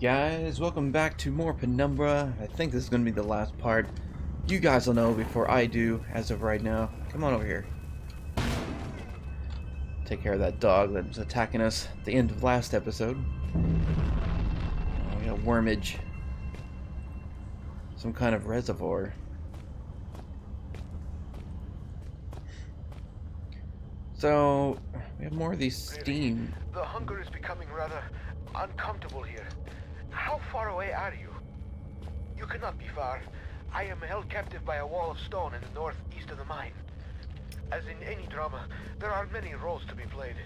Guys, welcome back to more Penumbra. I think this is going to be the last part. You guys will know before I do, as of right now. Come on over here. Take care of that dog that was attacking us at the end of last episode. Oh, we got wormage. Some kind of reservoir. So, we have more of these steam. The hunger is becoming rather uncomfortable here. How far away are you? You cannot be far. I am held captive by a wall of stone in the northeast of the mine. As in any drama, there are many roles to be played.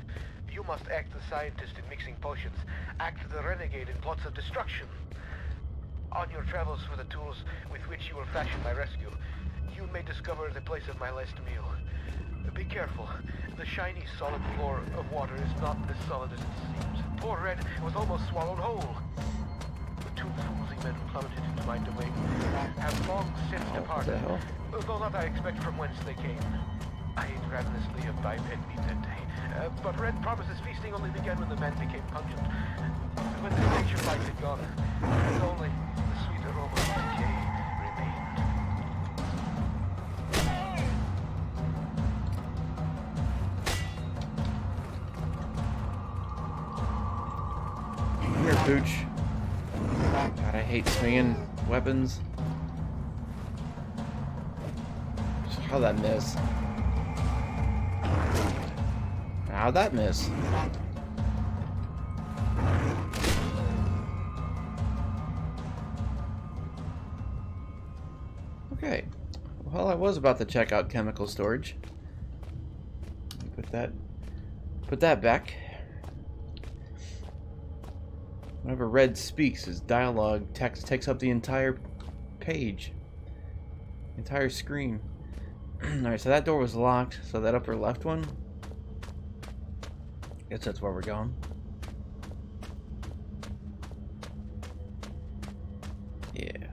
You must act the scientist in mixing potions, act the renegade in plots of destruction. On your travels for the tools with which you will fashion my rescue, you may discover the place of my last meal. Be careful. The shiny, solid floor of water is not as solid as it seems. Poor Red was almost swallowed whole. The two foolsy men who plummeted into my domain have long since departed, though not I expect from whence they came. I ate ravenously of biped meat that day, but Red promises feasting only began when the men became pungent. When the nature light had gone, and only the sweet aroma of decay remained. Here, Pooch. God, I hate swinging weapons. How'd that miss? How'd that miss? Okay. Well, I was about to check out chemical storage. Put that back. Whenever Red speaks, his dialogue text takes up the entire page. Entire screen. Alright, so that door was locked, so that upper left one. Guess that's where we're going. Yeah.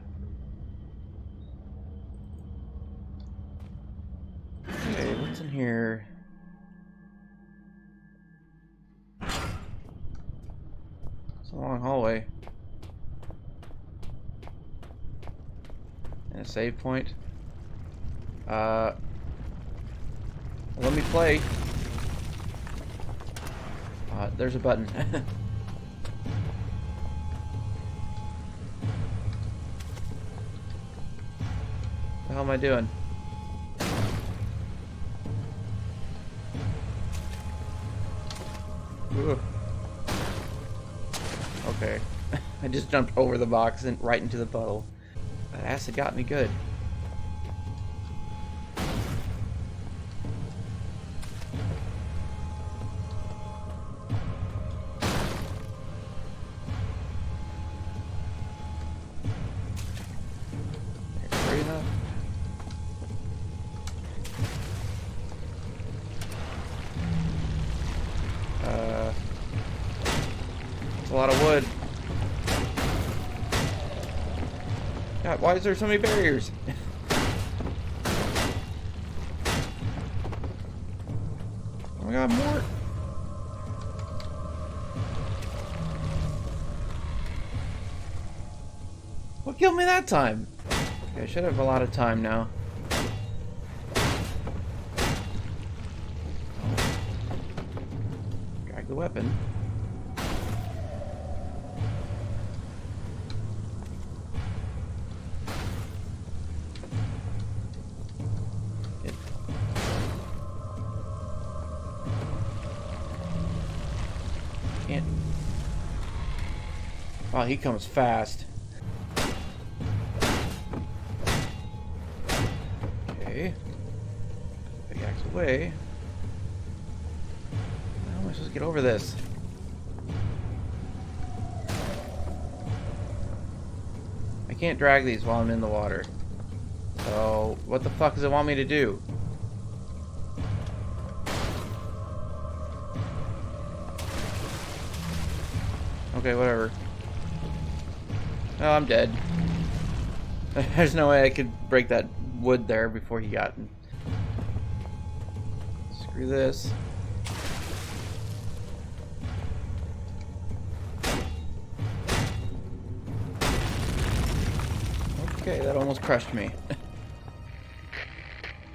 Okay, what's in here? It's a long hallway. And a save point. Let me play. There's a button. What the hell am I doing? Ugh. Okay. I just jumped over the box and right into the puddle. That acid got me good. It's a lot of wood. God, why is there so many barriers? Oh my god, more! What killed me that time? Okay, I should have a lot of time now. Drag the weapon. Oh, he comes fast. Okay. Big axe away. How am I supposed to get over this? I can't drag these while I'm in the water. So, what the fuck does it want me to do? Okay, whatever. Oh, I'm dead. There's no way I could break that wood there before he got in. Screw this. Okay, that almost crushed me.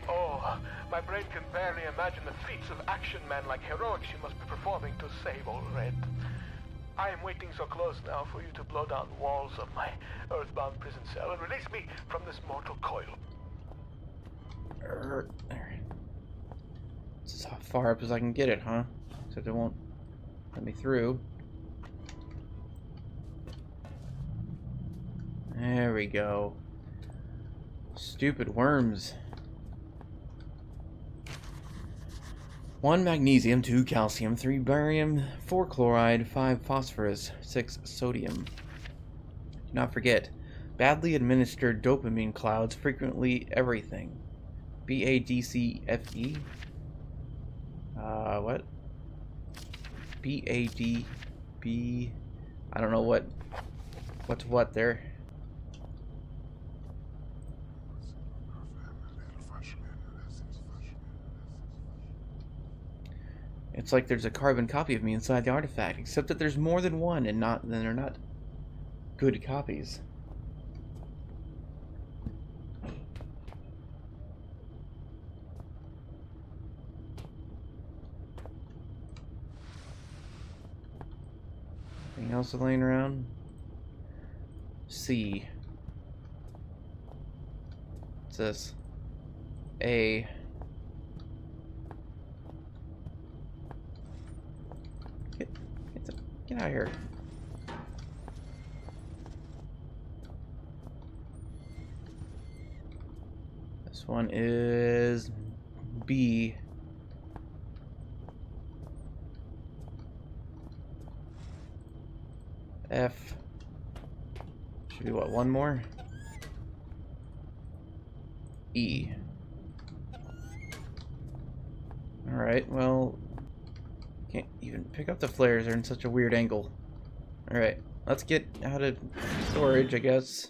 Oh, my brain can barely imagine the feats of action man like heroics you must be performing to save old Red. I am waiting so close now for you to blow down walls of my earthbound prison cell and release me from this mortal coil. There. This is how far up as I can get it, huh? Except it won't let me through. There we go. Stupid worms. 1 magnesium, 2 calcium, 3 barium, 4 chloride, 5 phosphorus, 6 sodium. Do not forget, badly administered dopamine clouds frequently everything. BADCFE? What? BADB? I don't know what's what there. It's like there's a carbon copy of me inside the artifact, except that there's more than one, and they're not good copies. Anything else laying around? C. What's this? A. Get out of here. This one is B. F. Should be what, one more? E. Alright, well, can't even pick up the flares. They're in such a weird angle. Alright, let's get out of storage, I guess.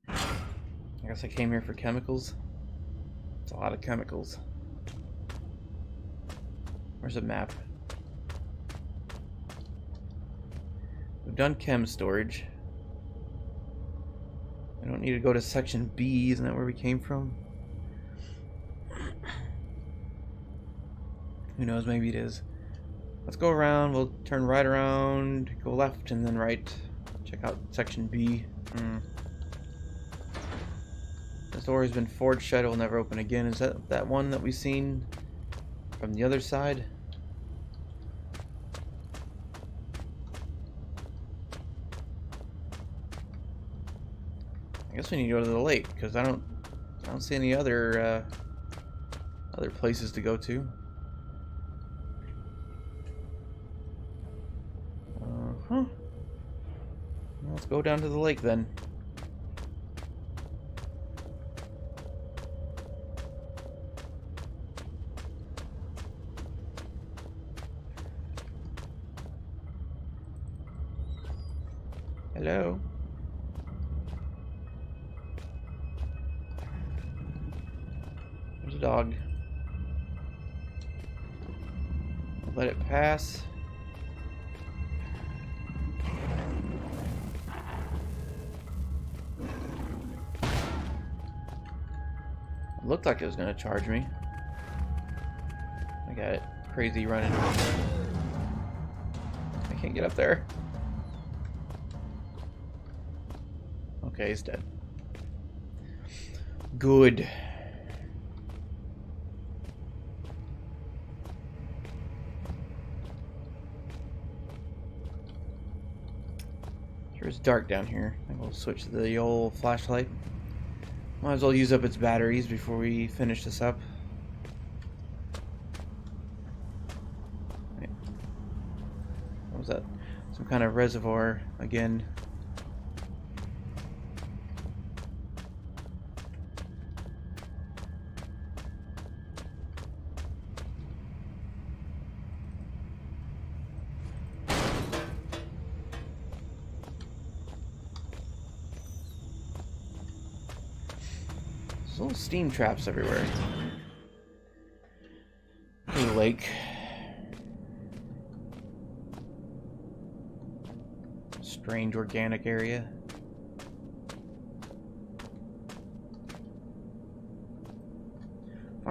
I guess I came here for chemicals. It's a lot of chemicals. Where's the map? We've done chem storage. I don't need to go to section B. Isn't that where we came from? Who knows, maybe it is. Let's go around, we'll turn right around, go left and then right. Check out section B. This door has been forged shut, it will never open again. Is that one that we've seen from the other side? I guess we need to go to the lake, because I don't see any other places to go to. Let's go down to the lake then. Hello. There's a dog. Let it pass. It looked like it was gonna charge me. I got it crazy running. I can't get up there. Okay, he's dead. Good. Sure it's dark down here. I will switch to the old flashlight. Might as well use up its batteries before we finish this up. Wait. What was that? Some kind of reservoir again. Little steam traps everywhere. There's a lake. Strange organic area.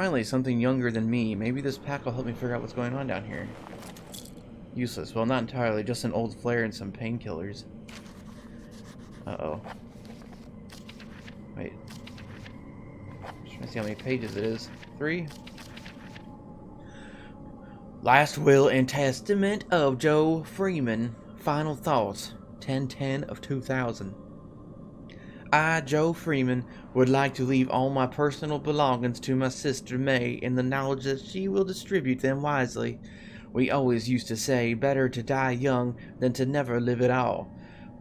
Finally, something younger than me. Maybe this pack will help me figure out what's going on down here. Useless. Well, not entirely. Just an old flare and some painkillers. Uh-oh. Wait. Just trying to see how many pages it is. 3? Last Will and Testament of Joe Freeman. Final Thoughts. 10/10 of 2000. I, Joe Freeman, would like to leave all my personal belongings to my sister May in the knowledge that she will distribute them wisely. We always used to say, better to die young than to never live at all.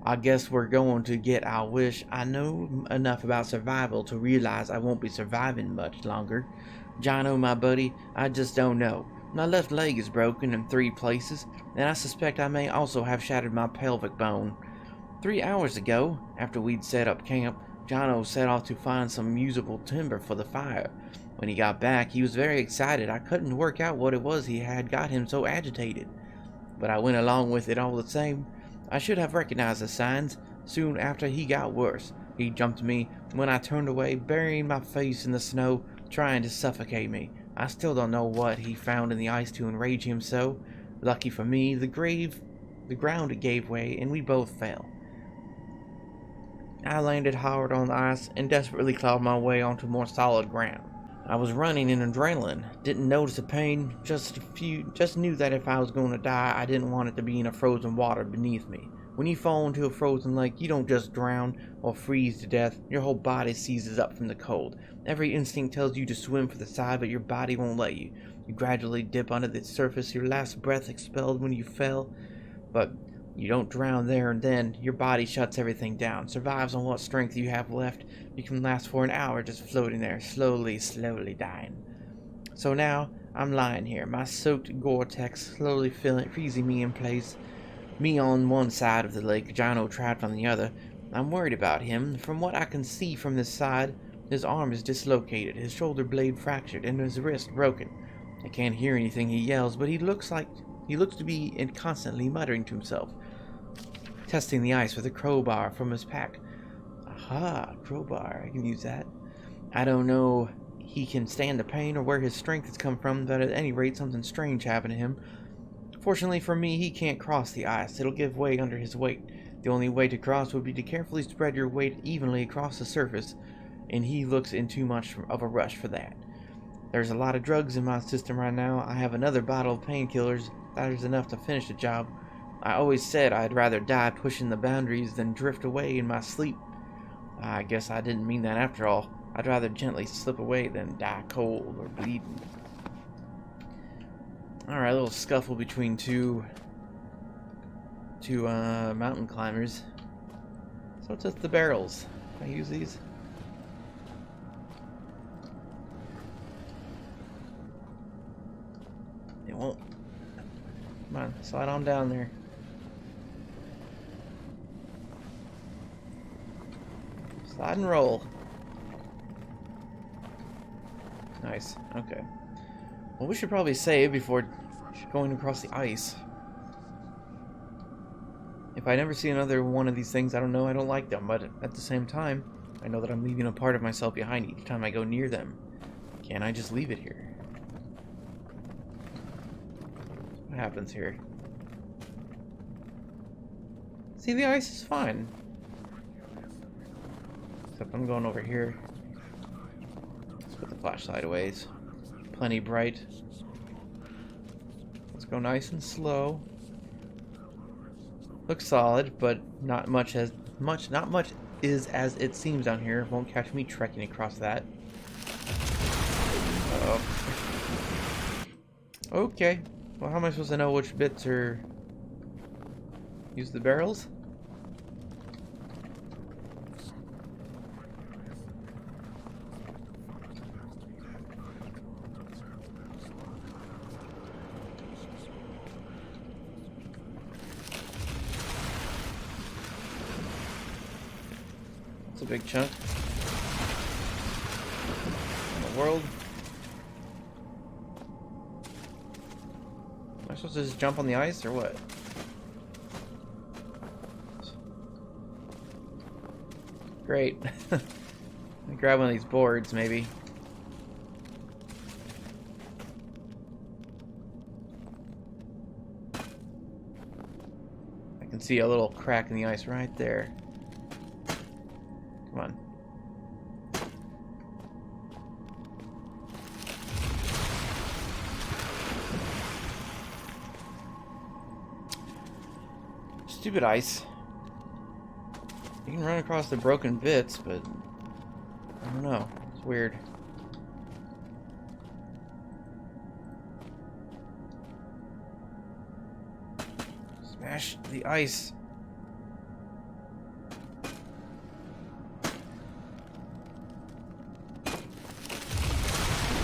I guess we're going to get our wish. I know enough about survival to realize I won't be surviving much longer. Jono, my buddy, I just don't know. My left leg is broken in 3 places, and I suspect I may also have shattered my pelvic bone. 3 hours ago, after we'd set up camp, Jono set off to find some usable timber for the fire. When he got back, he was very excited. I couldn't work out what it was he had got him so agitated, but I went along with it all the same. I should have recognized the signs. Soon after, he got worse. He jumped me when I turned away, burying my face in the snow, trying to suffocate me. I still don't know what he found in the ice to enrage him so. Lucky for me, the ground gave way, and we both fell. I landed hard on the ice and desperately clawed my way onto more solid ground. I was running in adrenaline, didn't notice the pain, just knew that if I was going to die, I didn't want it to be in a frozen water beneath me. When you fall into a frozen lake, you don't just drown or freeze to death, your whole body seizes up from the cold. Every instinct tells you to swim for the side, but your body won't let you. You gradually dip under the surface, your last breath expelled when you fell, but you don't drown there and then. Your body shuts everything down, survives on what strength you have left. You can last for an hour just floating there, slowly dying. So now, I'm lying here, my soaked Gore-Tex slowly freezing me in place. Me on one side of the lake, Jono trapped on the other. I'm worried about him. From what I can see from this side, his arm is dislocated, his shoulder blade fractured, and his wrist broken. I can't hear anything he yells, but he looks to be constantly muttering to himself. Testing the ice with a crowbar from his pack. Aha, crowbar, I can use that. I don't know he can stand the pain or where his strength has come from, but at any rate something strange happened to him. Fortunately for me, he can't cross the ice. It'll give way under his weight. The only way to cross would be to carefully spread your weight evenly across the surface, and he looks in too much of a rush for that. There's a lot of drugs in my system right now. I have another bottle of painkillers. That is enough to finish the job. I always said I'd rather die pushing the boundaries than drift away in my sleep. I guess I didn't mean that after all. I'd rather gently slip away than die cold or bleeding. Alright, a little scuffle between two mountain climbers. So it's just the barrels. Can I use these? It won't. Come on, slide on down there. Slide and roll. Nice, okay. Well, we should probably save before going across the ice. If I never see another one of these things, I don't know, I don't like them, but at the same time, I know that I'm leaving a part of myself behind each time I go near them. Can't I just leave it here? What happens here? See, the ice is fine. Except I'm going over here. Let's put the flashlight away. It's plenty bright. Let's go nice and slow. Looks solid, but not much is as it seems down here. Won't catch me trekking across that. Uh-oh. Okay. Well, how am I supposed to know which bits are... Use the barrels? That's a big chunk. In the world. Am I supposed to just jump on the ice or what? Great. Let me grab one of these boards, maybe. can see a little crack in the ice right there. Come on. Stupid ice. You can run across the broken bits, but I don't know. It's weird. Smash the ice.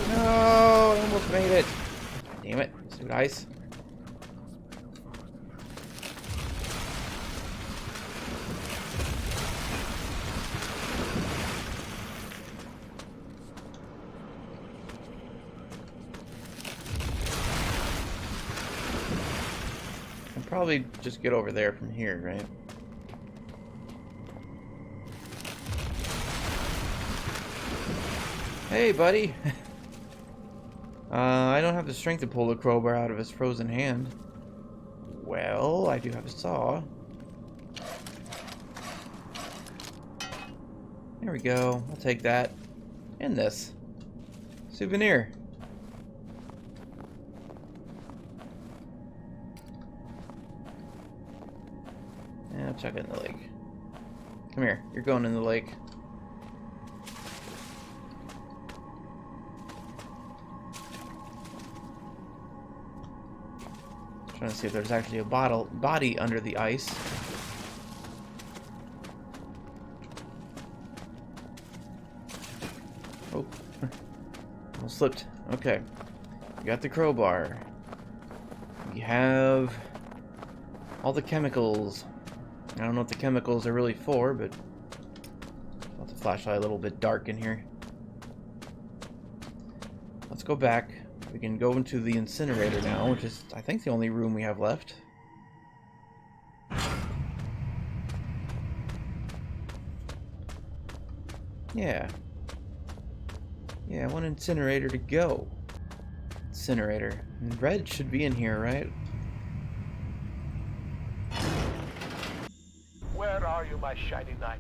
No, I almost made it. Damn it. Stupid ice. Probably just get over there from here, right? Hey, buddy! I don't have the strength to pull the crowbar out of his frozen hand. Well, I do have a saw. There we go. I'll take that. And this. Souvenir. I'll chuck it in the lake. Come here. You're going in the lake. Trying to see if there's actually a body under the ice. Oh. Almost slipped. Okay. You got the crowbar. You have all the chemicals. I don't know what the chemicals are really for, but I'll have the flashlight a little bit dark in here. Let's go back. We can go into the incinerator now, which is, I think, the only room we have left. Yeah. Yeah, one incinerator to go. Incinerator. And red should be in here, right? Where are you, my shiny knight?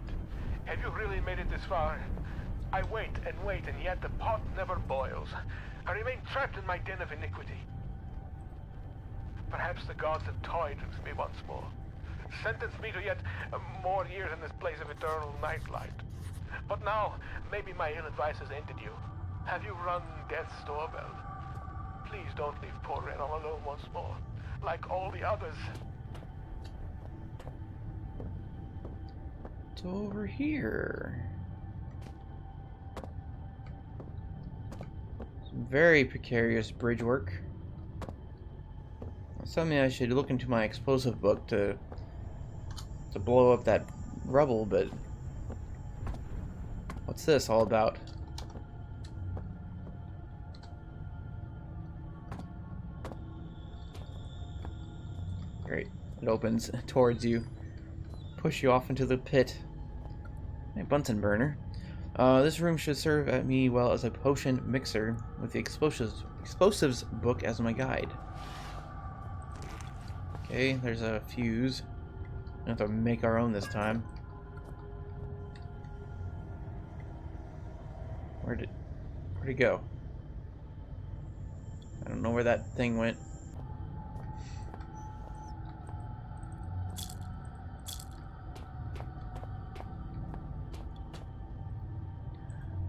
Have you really made it this far? I wait, and yet the pot never boils. I remain trapped in my den of iniquity. Perhaps the gods have toyed with me once more. Sentenced me to yet more years in this place of eternal nightlight. But now, maybe my ill advice has ended you. Have you rung death's doorbell? Please don't leave poor Red all alone once more, like all the others. It's over here. Some very precarious bridge work. Something I should look into my explosive book to blow up that rubble, but what's this all about? Great. It opens towards you. Push you off into the pit. A Bunsen burner. This room should serve me well as a potion mixer with the explosives book as my guide. Okay, there's a fuse. We have to make our own this time. Where'd it go? I don't know where that thing went.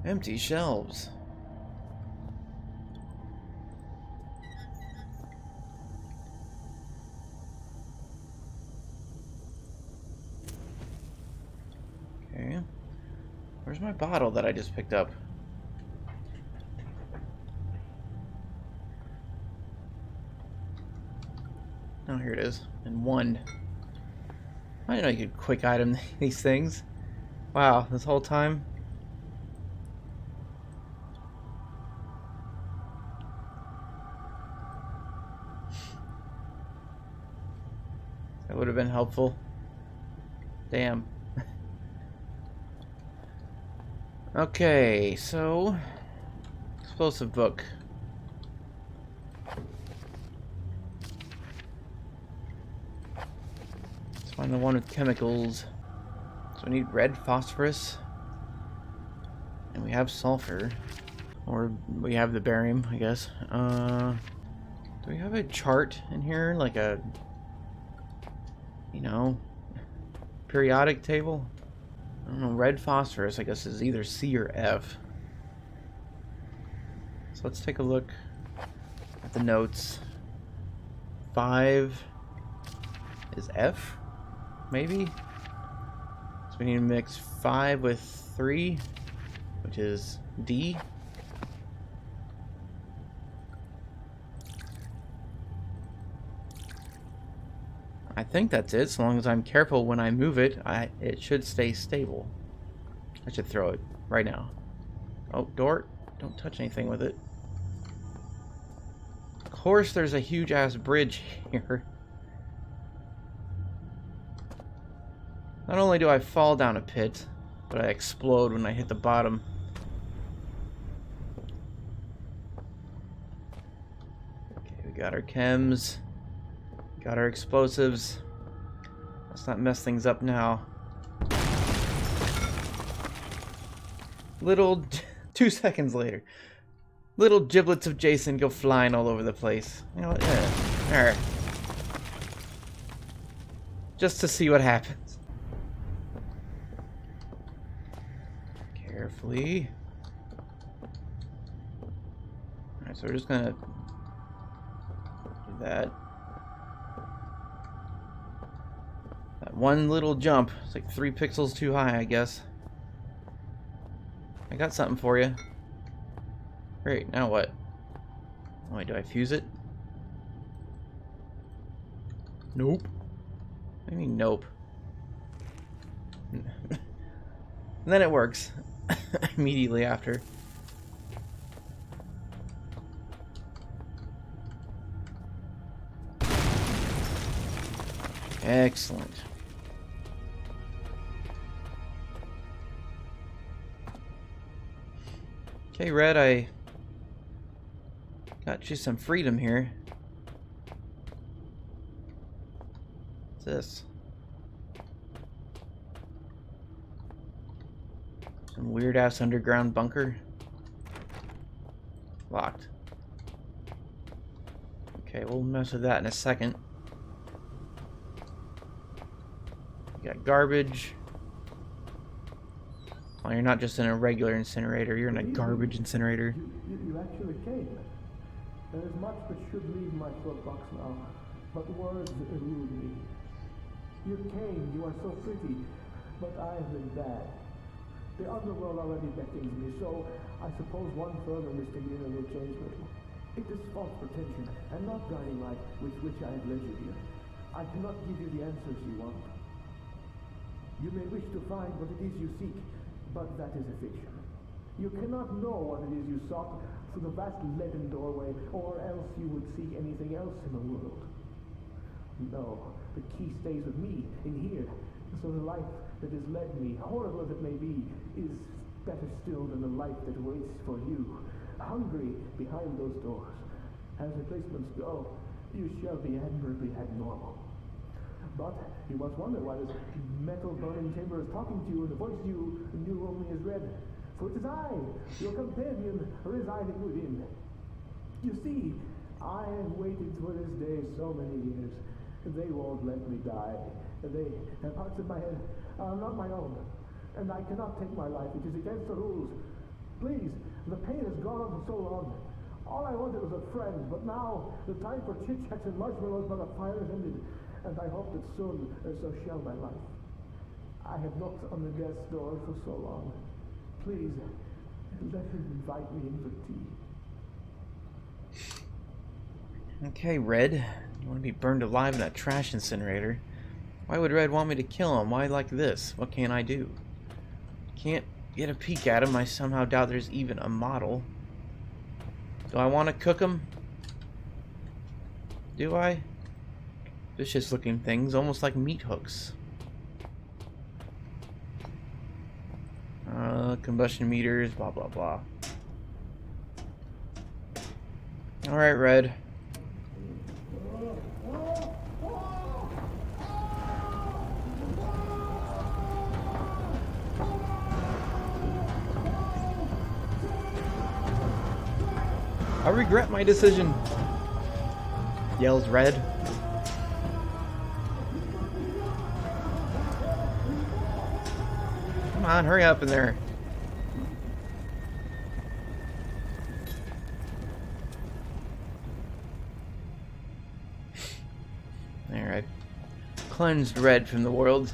Empty shelves. Okay. Where's my bottle that I just picked up? Oh, here it is. And one. I didn't know you could quick item these things. Wow, this whole time. That would have been helpful. Damn. Okay, so explosive book. Find the one with chemicals. So we need red phosphorus. And we have sulfur. Or we have the barium, I guess. Do we have a chart in here? Like a, you know, periodic table? I don't know. Red phosphorus, I guess, is either C or F. So let's take a look at the notes. 5 is F, maybe? So we need to mix 5 with 3, which is D. I think that's it. So long as I'm careful when I move it, it should stay stable. I should throw it right now. Oh, door. Don't touch anything with it. Of course there's a huge ass bridge here. Not only do I fall down a pit, but I explode when I hit the bottom. Okay, we got our chems. Got our explosives. Let's not mess things up now. Little 2 seconds later, little giblets of Jason go flying all over the place. You know what? Alright. Just to see what happens. Carefully. Alright, so we're just gonna do that. That one little jump. It's like 3 pixels too high, I guess. I got something for you. Great, now what? Oh, wait, do I fuse it? Nope. What do you mean, nope? And then it works. Immediately after. Excellent. Okay, Red, I got you some freedom here. What's this? Some weird-ass underground bunker. Locked. Okay, we'll mess with that in a second. You got garbage. Oh, you're not just in a regular incinerator, you're in a garbage incinerator. You actually came. There is much that should leave my soapbox now, but words elude me. You came, you are so pretty, but I have been bad. The underworld already beckons me, so I suppose one further misdemeanor will change me. It is false pretension, and not guiding light with which I have led you here. I cannot give you the answers you want. You may wish to find what it is you seek, but that is a fiction. You cannot know what it is you sought through the vast leaden doorway, or else you would seek anything else in the world. No, the key stays with me, in here, so the life that has led me, horrible as it may be, is better still than the life that waits for you, hungry behind those doors. As replacements go, you shall be admirably abnormal. But you must wonder why this metal burning chamber is talking to you, and the voice you knew only as Red. For it is I, your companion, residing within. You see, I have waited for this day so many years. They won't let me die. They have parts of my head are not my own, and I cannot take my life. It is against the rules. Please, the pain has gone on for so long. All I wanted was a friend, but now the time for chit-chats and marshmallows by the fire has ended. And I hope that soon so shall my life. I have knocked on the death's door for so long. Please, let him invite me in for tea. Okay, Red. You want to be burned alive in a trash incinerator? Why would Red want me to kill him? Why like this? What can I do? Can't get a peek at him. I somehow doubt there's even a model. Do I want to cook him? Do I? Vicious looking things, almost like meat hooks. Combustion meters, blah blah blah. Alright, Red. I regret my decision. Yells Red. Come on, hurry up in there. Alright. Cleansed Red from the world.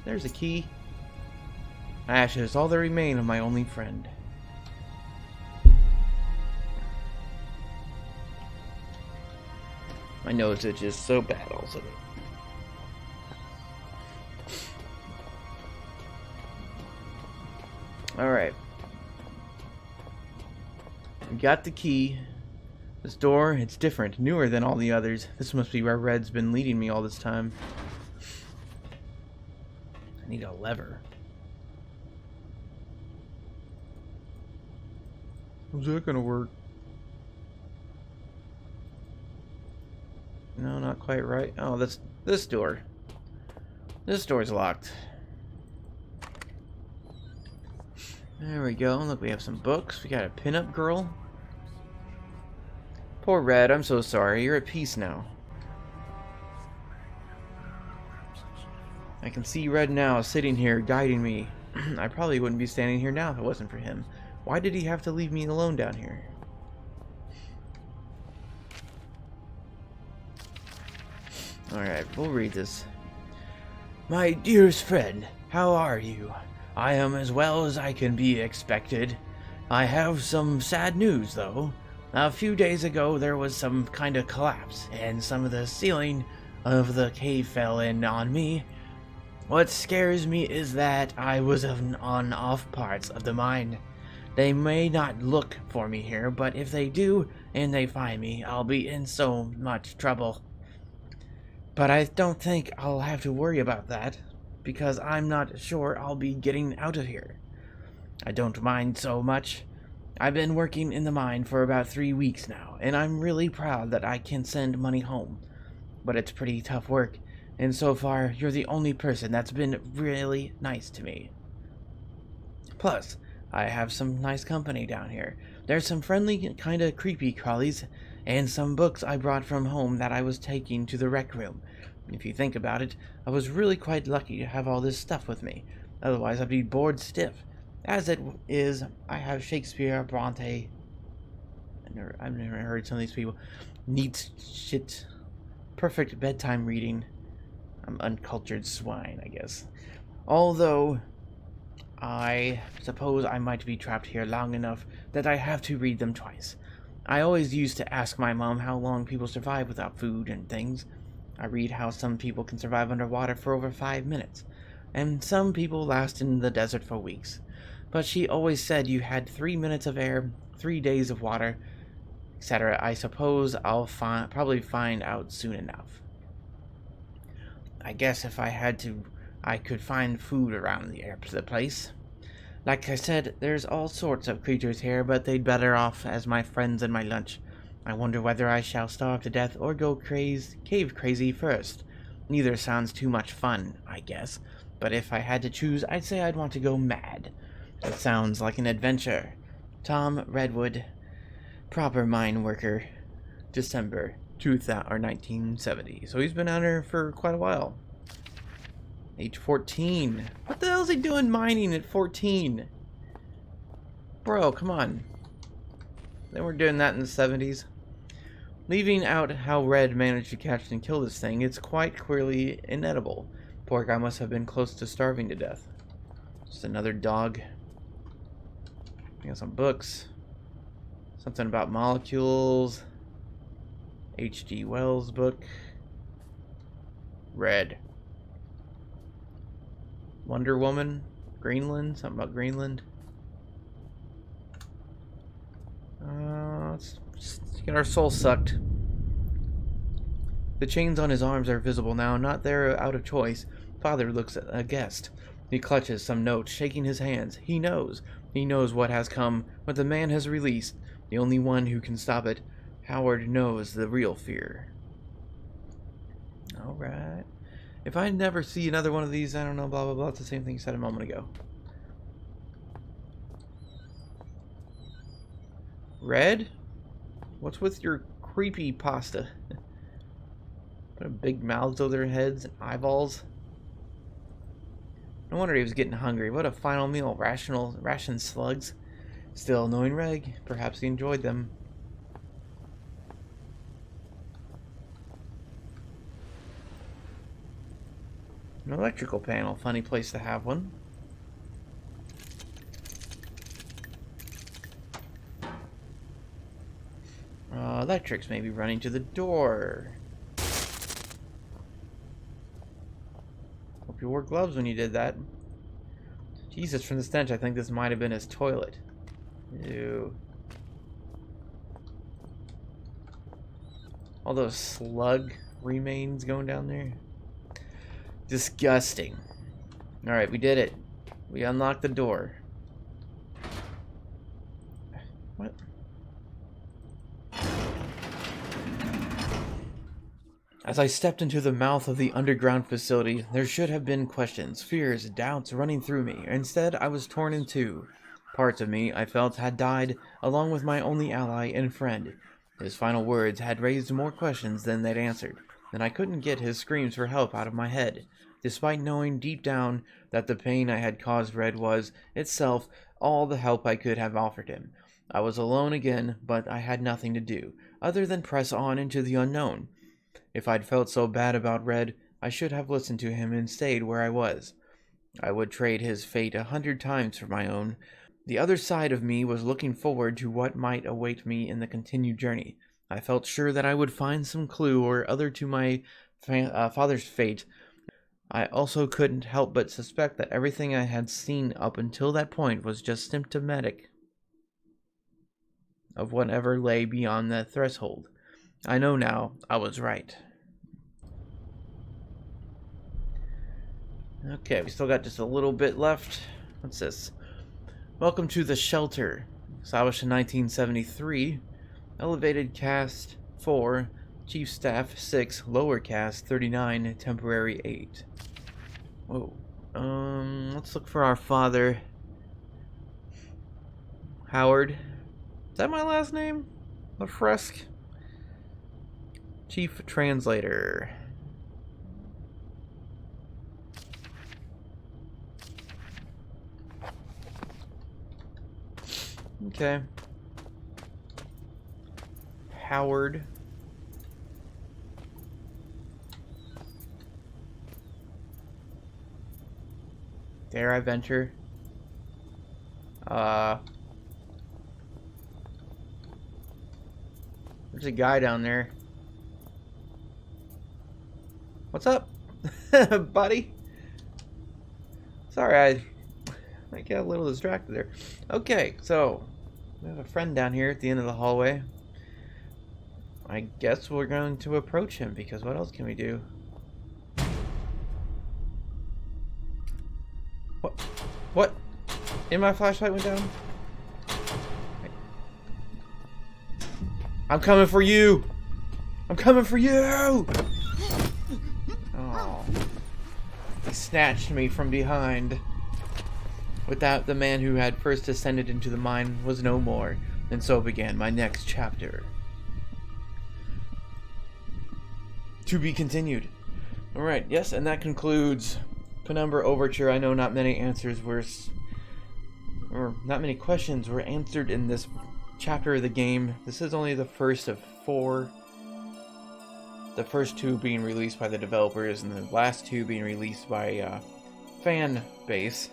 There's a key. Ashes, all that remain of my only friend. My nose itches so bad also. Alright. We got the key. This door, it's different, newer than all the others. This must be where Red's been leading me all this time. I need a lever. How's that gonna work? No, not quite right. Oh, that's this door. This door's locked. There we go. Look, we have some books. We got a pinup girl. Poor Red, I'm so sorry. You're at peace now. I can see Red now sitting here guiding me. I probably wouldn't be standing here now if it wasn't for him. Why did he have to leave me alone down here? Alright, we'll read this. My dearest friend, how are you? I am as well as I can be expected. I have some sad news, though. A few days ago, there was some kind of collapse, and some of the ceiling of the cave fell in on me. What scares me is that I was on off parts of the mine. They may not look for me here, but if they do, and they find me, I'll be in so much trouble. But I don't think I'll have to worry about that, because I'm not sure I'll be getting out of here. I don't mind so much. I've been working in the mine for about 3 weeks now, and I'm really proud that I can send money home. But it's pretty tough work, and so far, you're the only person that's been really nice to me. Plus, I have some nice company down here. There's some friendly, kinda creepy crawlies, and some books I brought from home that I was taking to the rec room. If you think about it, I was really quite lucky to have all this stuff with me. Otherwise, I'd be bored stiff. As it is, I have Shakespeare, Bronte. I've never heard some of these people. Neat shit. Perfect bedtime reading. I'm uncultured swine, I guess. Although, I suppose I might be trapped here long enough that I have to read them twice. I always used to ask my mom how long people survive without food and things. I read how some people can survive underwater for over 5 minutes, and some people last in the desert for weeks. But she always said you had 3 minutes of air, 3 days of water, etc. I suppose I'll probably find out soon enough. I guess if I had to, I could find food around the place. Like I said, there's all sorts of creatures here, but they'd better off as my friends and my lunch. I wonder whether I shall starve to death or go cave crazy first. Neither sounds too much fun, I guess. But if I had to choose, I'd say I'd want to go mad. That sounds like an adventure. Tom Redwood, proper mine worker, December 1970. So he's been out here for quite a while. Age 14. What the hell is he doing mining at 14? Bro, come on. They weren't doing that in the 70s. Leaving out how Red managed to catch and kill this thing, it's quite clearly inedible. Poor guy must have been close to starving to death. Just another dog. We got some books. Something about molecules. H.G. Wells book. Red. Wonder Woman. Greenland. Something about Greenland. Let's get our soul sucked. The chains on his arms are visible now, not there out of choice. Father looks aghast. He clutches some notes, shaking his hands. He knows. He knows what has come, what the man has released. The only one who can stop it. Howard knows the real fear. Alright. If I never see another one of these, I don't know, blah, blah, blah. It's the same thing you said a moment ago. Red? What's with your creepy pasta? Put big mouths over their heads and eyeballs. No wonder he was getting hungry. What a final meal. Ration slugs. Still, knowing Reg, perhaps he enjoyed them. An electrical panel. Funny place to have one. Electrics may be running to the door. Hope you wore gloves when you did that. Jesus, from the stench, I think this might have been his toilet. Ew. All those slug remains going down there. Disgusting. Alright, we did it. We unlocked the door. What? As I stepped into the mouth of the underground facility, there should have been questions, fears, doubts running through me. Instead, I was torn in two. Parts of me, I felt, had died, along with my only ally and friend. His final words had raised more questions than they'd answered, and I couldn't get his screams for help out of my head, despite knowing deep down that the pain I had caused Red was, itself, all the help I could have offered him. I was alone again, but I had nothing to do, other than press on into the unknown. If I'd felt so bad about Red, I should have listened to him and stayed where I was. I would trade his fate 100 times for my own. The other side of me was looking forward to what might await me in the continued journey. I felt sure that I would find some clue or other to my father's fate. I also couldn't help but suspect that everything I had seen up until that point was just symptomatic of whatever lay beyond that threshold. I know now I was right. Okay, we still got just a little bit left. What's this? Welcome to the shelter. Established in 1973. Elevated cast 4. Chief staff 6. Lower cast 39. Temporary 8. Whoa. Let's look for our father. Howard. Is that my last name? LaFresque. Chief translator. Okay. Howard. Dare I venture? There's a guy down there. What's up, buddy? Sorry, I got a little distracted there. Okay, so we have a friend down here at the end of the hallway. I guess we're going to approach him because what else can we do? What? And my flashlight went down? I'm coming for you! I'm coming for you! Oh. He snatched me from behind. With that, the man who had first descended into the mine was no more, and so began my next chapter. To be continued. Alright, yes, and that concludes Penumbra Overture. I know not many answers were, or not many questions were answered in this chapter of the game. This is only the first of 4. The first 2 being released by the developers, and the last 2 being released by fan base.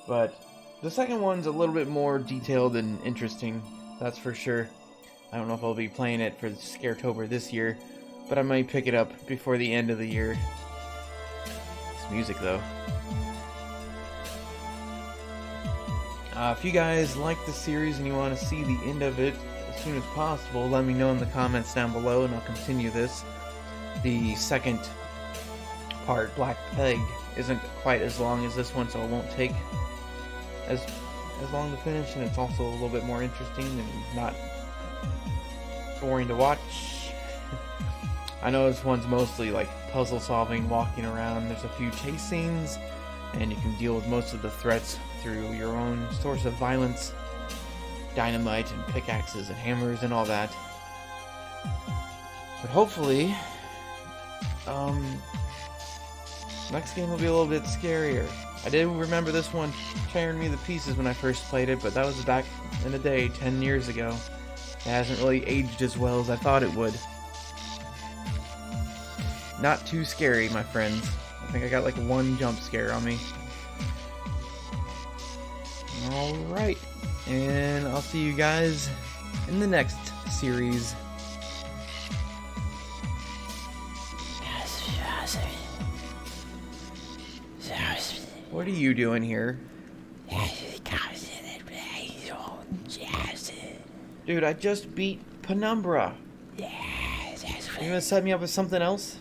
But the second one's a little bit more detailed and interesting, that's for sure. I don't know if I'll be playing it for Scaretober this year, but I might pick it up before the end of the year. It's music, though. If you guys like the series and you want to see the end of it as soon as possible, let me know in the comments down below and I'll continue this. The second part, Black Plague, isn't quite as long as this one, so it won't take as long to finish, and it's also a little bit more interesting and not boring to watch. I know this one's mostly like puzzle solving, walking around. There's a few chase scenes, and you can deal with most of the threats through your own source of violence. dynamite and pickaxes and hammers and all that. But hopefully, next game will be a little bit scarier. I did remember this one tearing me to pieces when I first played it, but that was back in the day, 10 years ago. It hasn't really aged as well as I thought it would. Not too scary, my friends. I think I got like one jump scare on me. Alright, and I'll see you guys in the next series. What are you doing here? Dude, I just beat Penumbra. You gonna set me up with something else?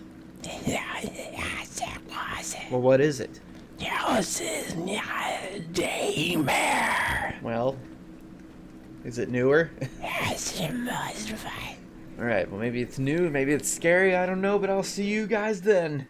Well, what is it? Well, is it newer? Alright, well maybe it's new, maybe it's scary, I don't know, but I'll see you guys then.